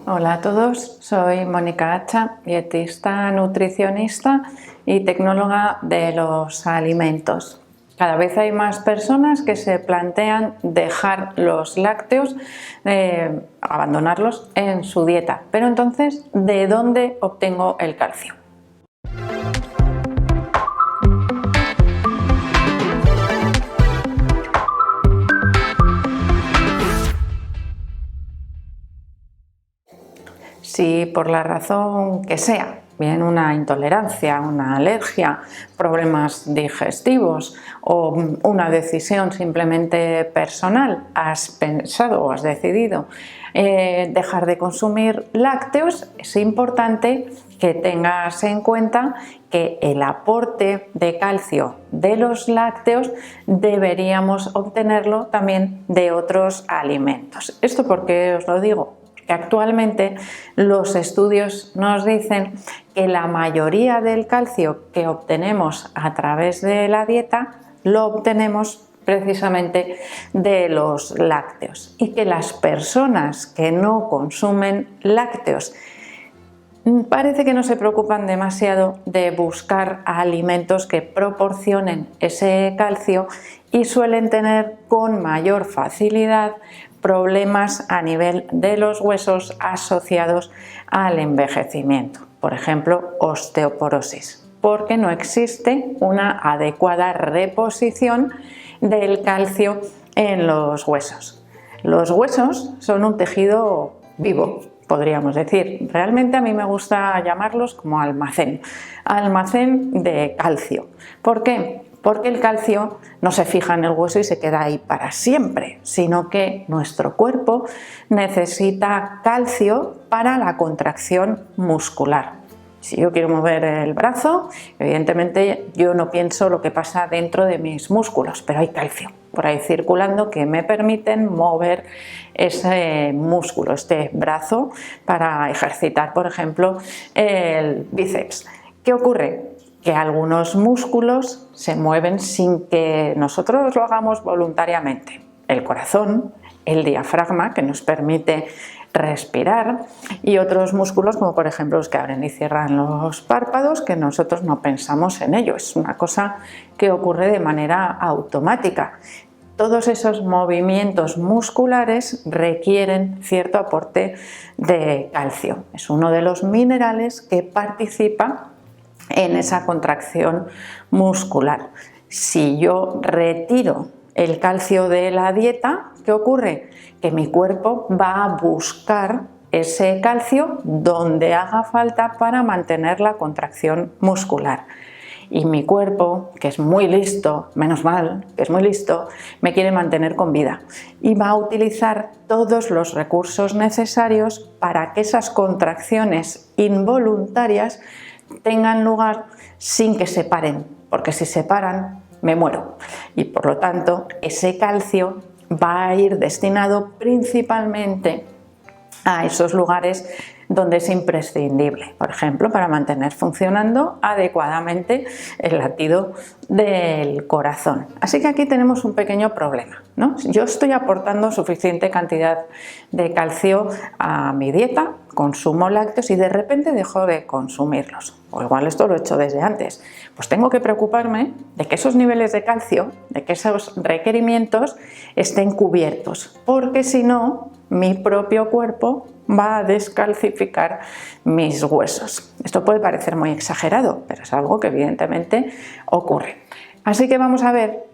Hola a todos, soy Mónica Hacha, dietista, nutricionista y tecnóloga de los alimentos. Cada vez hay más personas que se plantean dejar los lácteos, abandonarlos en su dieta. Pero entonces, ¿de dónde obtengo el calcio? Si por la razón que sea, bien una intolerancia, una alergia, problemas digestivos o una decisión simplemente personal, has pensado o has decidido dejar de consumir lácteos, es importante que tengas en cuenta que el aporte de calcio de los lácteos deberíamos obtenerlo también de otros alimentos. ¿Esto por qué os lo digo? Que actualmente los estudios nos dicen que la mayoría del calcio que obtenemos a través de la dieta lo obtenemos precisamente de los lácteos y que las personas que no consumen lácteos parece que no se preocupan demasiado de buscar alimentos que proporcionen ese calcio y suelen tener con mayor facilidad problemas a nivel de los huesos asociados al envejecimiento, por ejemplo, osteoporosis, porque no existe una adecuada reposición del calcio en los huesos. Los huesos son un tejido vivo, podríamos decir. Realmente a mí me gusta llamarlos como almacén de calcio. ¿Por qué? Porque el calcio no se fija en el hueso y se queda ahí para siempre, sino que nuestro cuerpo necesita calcio para la contracción muscular. Si yo quiero mover el brazo, evidentemente yo no pienso lo que pasa dentro de mis músculos, pero hay calcio por ahí circulando que me permiten mover ese músculo, este brazo, para ejercitar, por ejemplo, el bíceps. ¿Qué ocurre? Que algunos músculos se mueven sin que nosotros lo hagamos voluntariamente. El corazón, el diafragma, que nos permite respirar, y otros músculos como por ejemplo los que abren y cierran los párpados, que nosotros no pensamos en ello, es una cosa que ocurre de manera automática. Todos esos movimientos musculares requieren cierto aporte de calcio, es uno de los minerales que participa en esa contracción muscular. Si yo retiro el calcio de la dieta, ¿qué ocurre? Que mi cuerpo va a buscar ese calcio donde haga falta para mantener la contracción muscular. Y mi cuerpo, que es muy listo, menos mal que es muy listo, me quiere mantener con vida y va a utilizar todos los recursos necesarios para que esas contracciones involuntarias tengan lugar sin que se paren, porque si se paran me muero y por lo tanto ese calcio va a ir destinado principalmente a esos lugares donde es imprescindible, por ejemplo, para mantener funcionando adecuadamente el latido del corazón. Así que aquí tenemos un pequeño problema, ¿no? Yo estoy aportando suficiente cantidad de calcio a mi dieta, consumo lácteos y de repente dejo de consumirlos. O igual esto lo he hecho desde antes. Pues tengo que preocuparme de que esos niveles de calcio, de que esos requerimientos estén cubiertos, porque si no, mi propio cuerpo va a descalcificar mis huesos. Esto puede parecer muy exagerado, pero es algo que evidentemente ocurre. Así que vamos a ver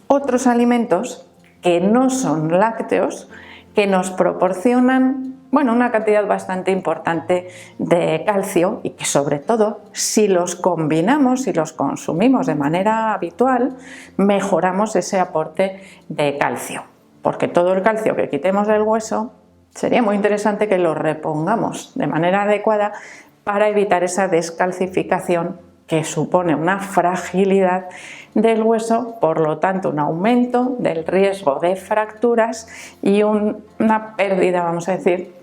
otros alimentos que no son lácteos, que nos proporcionan una cantidad bastante importante de calcio y que sobre todo si los combinamos y los consumimos de manera habitual, mejoramos ese aporte de calcio. Porque todo el calcio que quitemos del hueso sería muy interesante que lo repongamos de manera adecuada para evitar esa descalcificación que supone una fragilidad del hueso, por lo tanto un aumento del riesgo de fracturas y una pérdida, vamos a decir,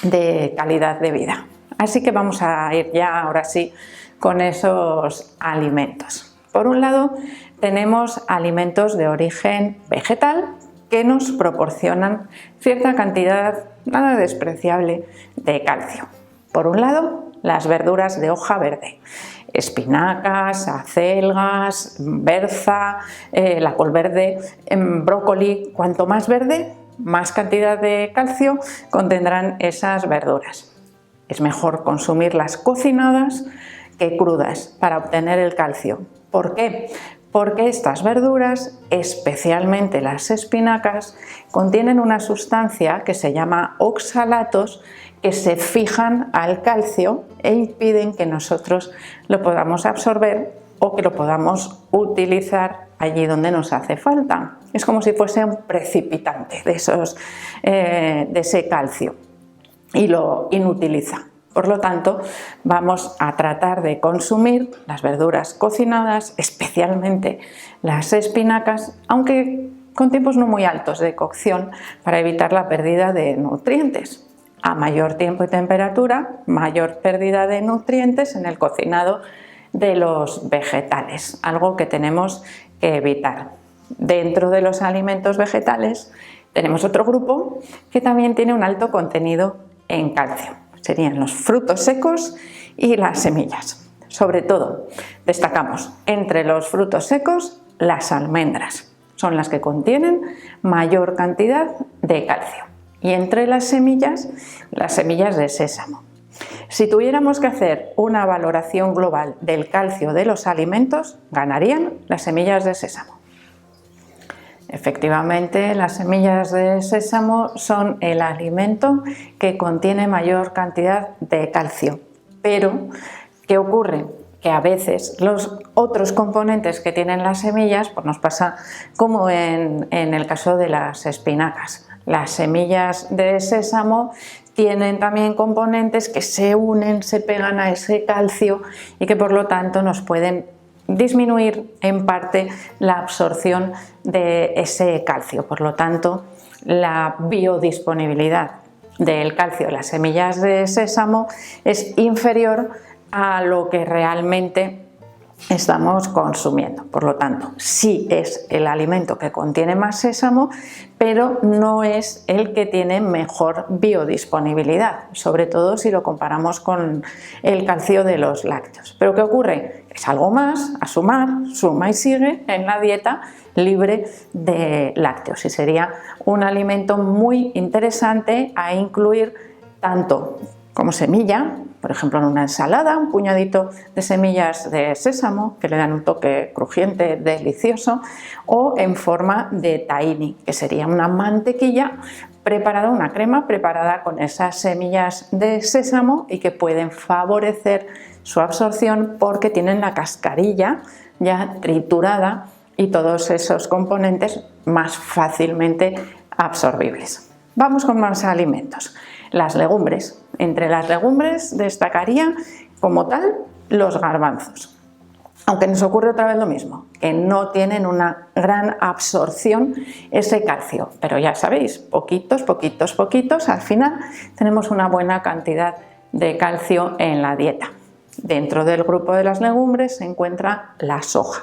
de calidad de vida. Así que vamos a ir ya ahora sí con esos alimentos. Por un lado tenemos alimentos de origen vegetal que nos proporcionan cierta cantidad nada despreciable de calcio. Por un lado, las verduras de hoja verde, espinacas, acelgas, berza, la col verde, brócoli. Cuanto más verde, más cantidad de calcio contendrán esas verduras. Es mejor consumirlas cocinadas que crudas para obtener el calcio. ¿Por qué? Porque estas verduras, especialmente las espinacas, contienen una sustancia que se llama oxalatos, que se fijan al calcio e impiden que nosotros lo podamos absorber o que lo podamos utilizar allí donde nos hace falta. Es como si fuese un precipitante de ese calcio y lo inutiliza. Por lo tanto, vamos a tratar de consumir las verduras cocinadas, especialmente las espinacas, aunque con tiempos no muy altos de cocción, para evitar la pérdida de nutrientes. A mayor tiempo y temperatura, mayor pérdida de nutrientes en el cocinado de los vegetales, algo que tenemos que evitar. Dentro de los alimentos vegetales tenemos otro grupo que también tiene un alto contenido en calcio. Serían los frutos secos y las semillas. Sobre todo, destacamos entre los frutos secos las almendras. Son las que contienen mayor cantidad de calcio. Y entre las semillas de sésamo. Si tuviéramos que hacer una valoración global del calcio de los alimentos, ganarían las semillas de sésamo. Efectivamente, las semillas de sésamo son el alimento que contiene mayor cantidad de calcio. Pero, ¿qué ocurre? Que a veces los otros componentes que tienen las semillas, pues nos pasa como en el caso de las espinacas. Las semillas de sésamo tienen también componentes que se unen, se pegan a ese calcio y que por lo tanto nos pueden disminuir en parte la absorción de ese calcio. Por lo tanto, la biodisponibilidad del calcio de las semillas de sésamo es inferior a lo que realmente estamos consumiendo. Por lo tanto, sí es el alimento que contiene más sésamo, pero no es el que tiene mejor biodisponibilidad, sobre todo si lo comparamos con el calcio de los lácteos. ¿Pero qué ocurre? Es algo más a sumar, suma y sigue en la dieta libre de lácteos y sería un alimento muy interesante a incluir tanto como semilla, por ejemplo en una ensalada, un puñadito de semillas de sésamo que le dan un toque crujiente, delicioso, o en forma de tahini, que sería una mantequilla preparada, una crema preparada con esas semillas de sésamo y que pueden favorecer su absorción porque tienen la cascarilla ya triturada y todos esos componentes más fácilmente absorbibles. Vamos con más alimentos. Las legumbres. Entre las legumbres destacaría como tal los garbanzos. Aunque nos ocurre otra vez lo mismo, que no tienen una gran absorción ese calcio. Pero ya sabéis, poquitos, al final tenemos una buena cantidad de calcio en la dieta. Dentro del grupo de las legumbres se encuentra la soja.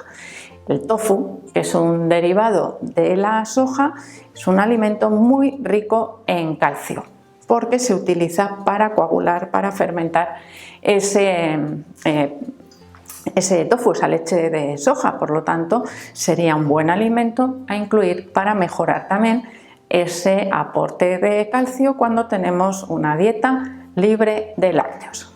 El tofu, que es un derivado de la soja, es un alimento muy rico en calcio, porque se utiliza para coagular, para fermentar ese tofu, esa leche de soja. Por lo tanto, sería un buen alimento a incluir para mejorar también ese aporte de calcio cuando tenemos una dieta libre de lácteos.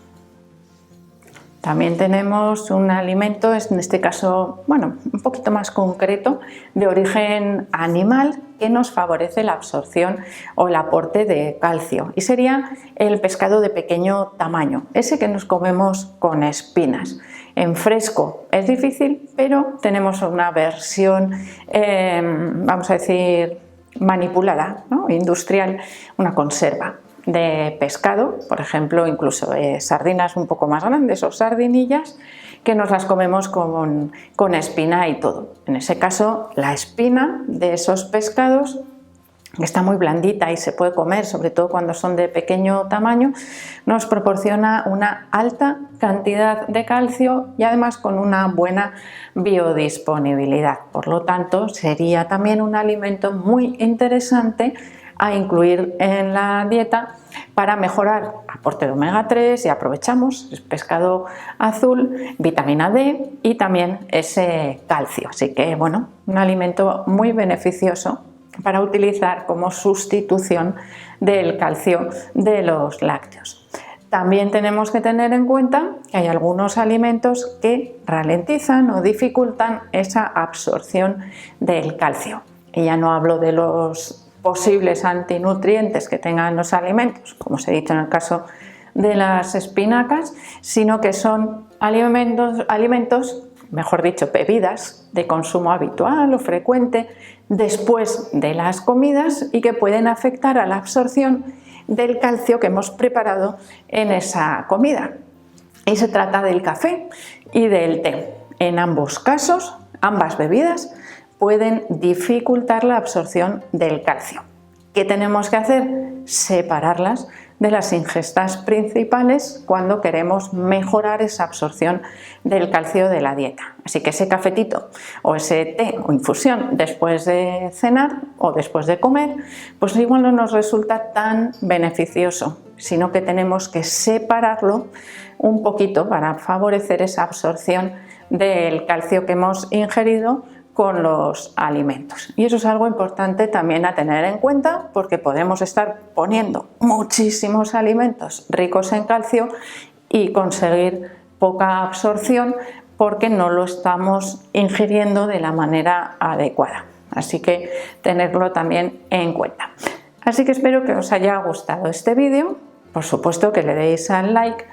También tenemos un alimento, en este caso, bueno, un poquito más concreto, de origen animal, que nos favorece la absorción o el aporte de calcio, y sería el pescado de pequeño tamaño, ese que nos comemos con espinas. En fresco es difícil, pero tenemos una versión, vamos a decir, manipulada, ¿no? Industrial, una conserva de pescado, por ejemplo, incluso sardinas un poco más grandes o sardinillas, que nos las comemos con espina y todo. En ese caso, la espina de esos pescados, que está muy blandita y se puede comer, sobre todo cuando son de pequeño tamaño, nos proporciona una alta cantidad de calcio y además con una buena biodisponibilidad. Por lo tanto, sería también un alimento muy interesante a incluir en la dieta para mejorar aporte de omega 3 y aprovechamos el pescado azul, vitamina D y también ese calcio. Así que bueno, un alimento muy beneficioso para utilizar como sustitución del calcio de los lácteos. También tenemos que tener en cuenta que hay algunos alimentos que ralentizan o dificultan esa absorción del calcio. Y ya no hablo de los posibles antinutrientes que tengan los alimentos, como os he dicho en el caso de las espinacas, sino que son alimentos, mejor dicho, bebidas de consumo habitual o frecuente después de las comidas y que pueden afectar a la absorción del calcio que hemos preparado en esa comida. Y se trata del café y del té. En ambos casos, ambas bebidas pueden dificultar la absorción del calcio. ¿Qué tenemos que hacer? Separarlas de las ingestas principales cuando queremos mejorar esa absorción del calcio de la dieta. Así que ese cafetito o ese té o infusión después de cenar o después de comer, pues igual no nos resulta tan beneficioso, sino que tenemos que separarlo un poquito para favorecer esa absorción del calcio que hemos ingerido con los alimentos. Y eso es algo importante también a tener en cuenta, porque podemos estar poniendo muchísimos alimentos ricos en calcio y conseguir poca absorción porque no lo estamos ingiriendo de la manera adecuada. Así que tenerlo también en cuenta. Así que espero que os haya gustado este vídeo. Por supuesto que le deis al like.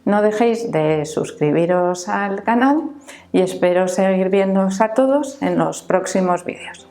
No dejéis de suscribiros al canal y espero seguir viéndoos a todos en los próximos vídeos.